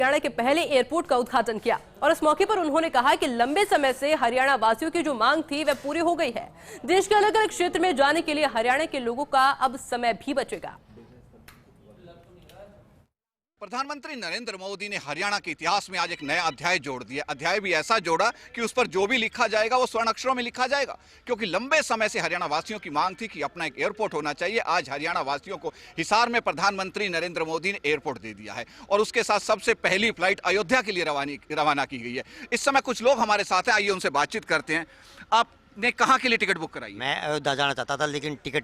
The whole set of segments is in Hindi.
हरियाणा के पहले एयरपोर्ट का उद्घाटन किया और इस मौके पर उन्होंने कहा कि लंबे समय से हरियाणा वासियों की जो मांग थी वह पूरी हो गई है। देश के अलग अलग क्षेत्र में जाने के लिए हरियाणा के लोगों का अब समय भी बचेगा। प्रधानमंत्री नरेंद्र मोदी ने हरियाणा के इतिहास में आज एक नया अध्याय जोड़ दिया। अध्याय भी ऐसा जोड़ा कि उस पर जो भी लिखा जाएगा वो स्वर्ण अक्षरों में लिखा जाएगा, क्योंकि लंबे समय से हरियाणा वासियों की मांग थी कि अपना एक एयरपोर्ट होना चाहिए। आज हरियाणा वासियों को हिसार में प्रधानमंत्री नरेंद्र मोदी ने एयरपोर्ट दे दिया है और उसके साथ सबसे पहली फ्लाइट अयोध्या के लिए रवाना की गई है। इस समय कुछ लोग हमारे साथ हैं, आइए उनसे बातचीत करते हैं। आपने कहाँ के लिए टिकट बुक कराई? मैं अयोध्या जाना चाहता था, लेकिन टिकट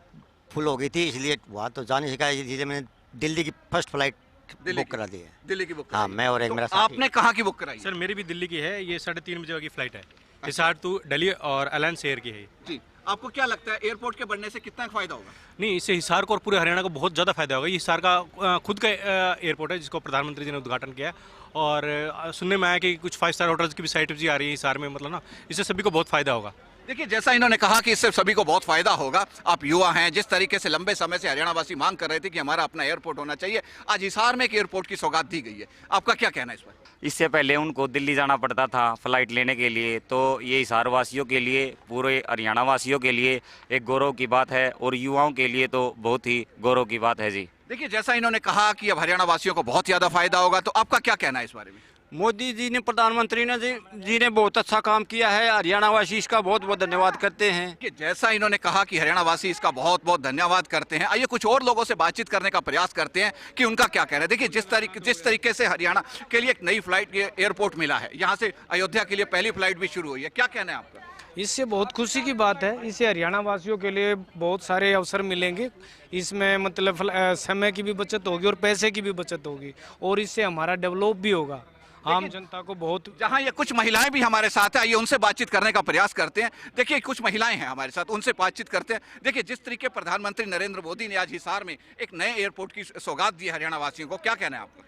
फुल हो गई थी, इसलिए वहाँ तो जा नहीं सका, इसलिए मैंने दिल्ली की फर्स्ट फ्लाइट बुक करा दी है। दिल्ली की बुक? हाँ, मैं और एक मेरा साथी। आपने कहाँ की बुक कराई? सर मेरी भी दिल्ली की है, ये 3:30 बजे की फ्लाइट है। हिसार टू दिल्ली और अलायंस एयर की है जी। आपको क्या लगता है एयरपोर्ट के बनने से कितना फायदा होगा? नहीं, इससे हिसार को और पूरे हरियाणा को बहुत ज़्यादा फायदा होगा। ये हिसार का खुद का एयरपोर्ट है जिसको प्रधानमंत्री जी ने उद्घाटन किया और सुनने में आया कि कुछ 5 स्टार होटल्स की भी साइट भी आ रही है हिसार में, मतलब ना इससे सभी को बहुत फायदा होगा। देखिए, जैसा इन्होंने कहा कि इससे सभी को बहुत फायदा होगा। आप युवा हैं, जिस तरीके से लंबे समय से हरियाणा वासी मांग कर रहे थे कि हमारा अपना एयरपोर्ट होना चाहिए, आज हिसार में एक एयरपोर्ट की सौगात दी गई है। आपका क्या कहना है इस पर? इससे पहले उनको दिल्ली जाना पड़ता था फ्लाइट लेने के लिए, तो ये हिसार वासियों के लिए, पूरे हरियाणा वासियों के लिए एक गौरव की बात है और युवाओं के लिए तो बहुत ही गौरव की बात है जी। देखिए, जैसा इन्होंने कहा कि अब हरियाणा वासियों को बहुत ज़्यादा फायदा होगा, तो आपका क्या कहना है इस बारे में? मोदी जी ने, प्रधानमंत्री जी ने बहुत अच्छा काम किया है। हरियाणा वासी इसका बहुत बहुत धन्यवाद करते हैं। कि जैसा इन्होंने कहा कि हरियाणा वासी इसका बहुत बहुत धन्यवाद करते हैं। आइए कुछ और लोगों से बातचीत करने का प्रयास करते हैं कि उनका क्या कहना है। देखिए, जिस तरीके से हरियाणा के लिए एक नई फ्लाइट एयरपोर्ट मिला है, यहाँ से अयोध्या के लिए पहली फ्लाइट भी शुरू हुई है, क्या कहना है आपका? इससे बहुत खुशी की बात है। इससे हरियाणा वासियों के लिए बहुत सारे अवसर मिलेंगे। इसमें मतलब समय की भी बचत होगी और पैसे की भी बचत होगी और इससे हमारा डेवलप भी होगा, आम जनता को बहुत। जहां ये कुछ महिलाएं भी हमारे साथ हैं, आइए उनसे बातचीत करने का प्रयास करते हैं। देखिए, कुछ महिलाएं हैं हमारे साथ, उनसे बातचीत करते हैं। देखिए, जिस तरीके प्रधानमंत्री नरेंद्र मोदी ने आज हिसार में एक नए एयरपोर्ट की सौगात दी हरियाणा वासियों को, क्या कहना है आपका?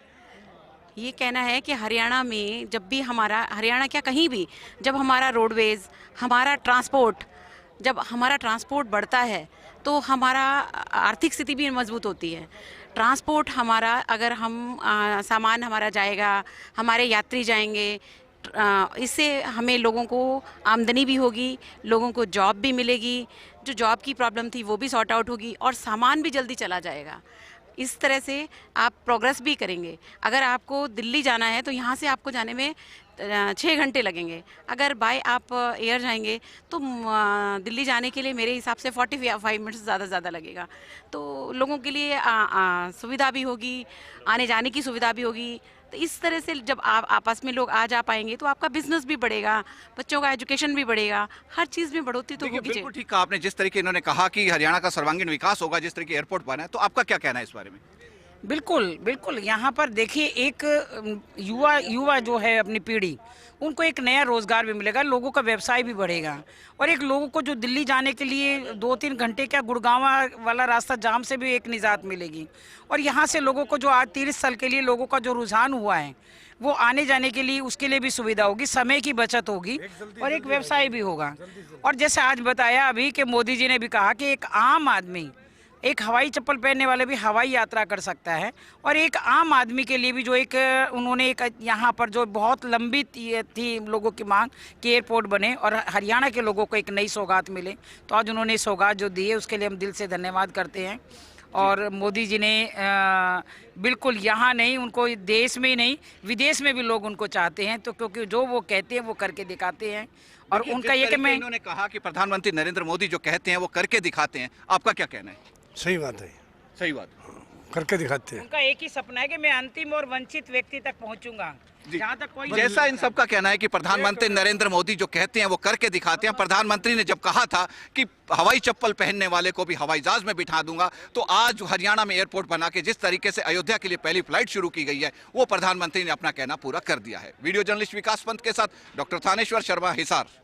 ये कहना है कि हरियाणा में जब भी हमारा, हरियाणा क्या कहीं भी, जब हमारा रोडवेज, हमारा ट्रांसपोर्ट, जब हमारा ट्रांसपोर्ट बढ़ता है तो हमारा आर्थिक स्थिति भी मजबूत होती है। ट्रांसपोर्ट हमारा, अगर हम सामान हमारा जाएगा, हमारे यात्री जाएंगे, इससे हमें लोगों को आमदनी भी होगी, लोगों को जॉब भी मिलेगी, जो जॉब की प्रॉब्लम थी वो भी सॉर्ट आउट होगी और सामान भी जल्दी चला जाएगा। इस तरह से आप प्रोग्रेस भी करेंगे। अगर आपको दिल्ली जाना है तो यहाँ से आपको जाने में 6 घंटे लगेंगे। अगर बाय आप एयर जाएंगे तो दिल्ली जाने के लिए मेरे हिसाब से 45 मिनट से ज़्यादा लगेगा। तो लोगों के लिए सुविधा भी होगी, आने जाने की सुविधा भी होगी। तो इस तरह से जब आप आपस में लोग आ जा पाएंगे तो आपका बिजनेस भी बढ़ेगा, बच्चों का एजुकेशन भी बढ़ेगा, हर चीज़ में बढ़ोतरी तो होगी। बिल्कुल ठीक कहा आपने। जिस तरीके इन्होंने कहा कि हरियाणा का सर्वांगीण विकास होगा, जिस तरीके एयरपोर्ट बना है, तो आपका क्या कहना है इस बारे में? बिल्कुल बिल्कुल। यहाँ पर देखिए, एक युवा जो है, अपनी पीढ़ी, उनको एक नया रोजगार भी मिलेगा, लोगों का व्यवसाय भी बढ़ेगा और एक लोगों को जो दिल्ली जाने के लिए 2-3 घंटे का गुड़गांव वाला रास्ता जाम से भी एक निजात मिलेगी। और यहाँ से लोगों को जो आज 30 साल के लिए लोगों का जो रुझान हुआ है, वो आने जाने के लिए, उसके लिए भी सुविधा होगी, समय की बचत होगी और एक व्यवसाय भी होगा। और जैसे आज बताया अभी कि मोदी जी ने भी कहा कि एक आम आदमी, एक हवाई चप्पल पहनने वाले भी हवाई यात्रा कर सकता है और एक आम आदमी के लिए भी जो एक उन्होंने एक यहाँ पर जो बहुत लंबी थी लोगों की मांग कि एयरपोर्ट बने और हरियाणा के लोगों को एक नई सौगात मिले, तो आज उन्होंने सौगात जो दी है उसके लिए हम दिल से धन्यवाद करते हैं। और मोदी जी ने बिल्कुल यहाँ नहीं, उनको देश में ही नहीं विदेश में भी लोग उनको चाहते हैं, तो क्योंकि जो वो कहते हैं वो करके दिखाते हैं। और उनका ये कि इन्होंने कहा कि प्रधानमंत्री नरेंद्र मोदी जो कहते हैं वो करके दिखाते हैं, आपका क्या कहना है? सही बात है, सही बात, करके दिखाते हैं। उनका एक ही सपना है कि मैं अंतिम और वंचित व्यक्ति तक पहुंचूंगा, जहां तक कोई। जैसा इन सबका कहना है कि प्रधानमंत्री नरेंद्र मोदी जो कहते हैं वो करके दिखाते हैं। प्रधानमंत्री ने जब कहा था कि हवाई चप्पल पहनने वाले को भी हवाई जहाज में बिठा दूंगा, तो आज हरियाणा में एयरपोर्ट बना के जिस तरीके से अयोध्या के लिए पहली फ्लाइट शुरू की गई है, वो प्रधानमंत्री ने अपना कहना पूरा कर दिया है। वीडियो जर्नलिस्ट विकास पंत के साथ डॉक्टर थानेश्वर शर्मा, हिसार।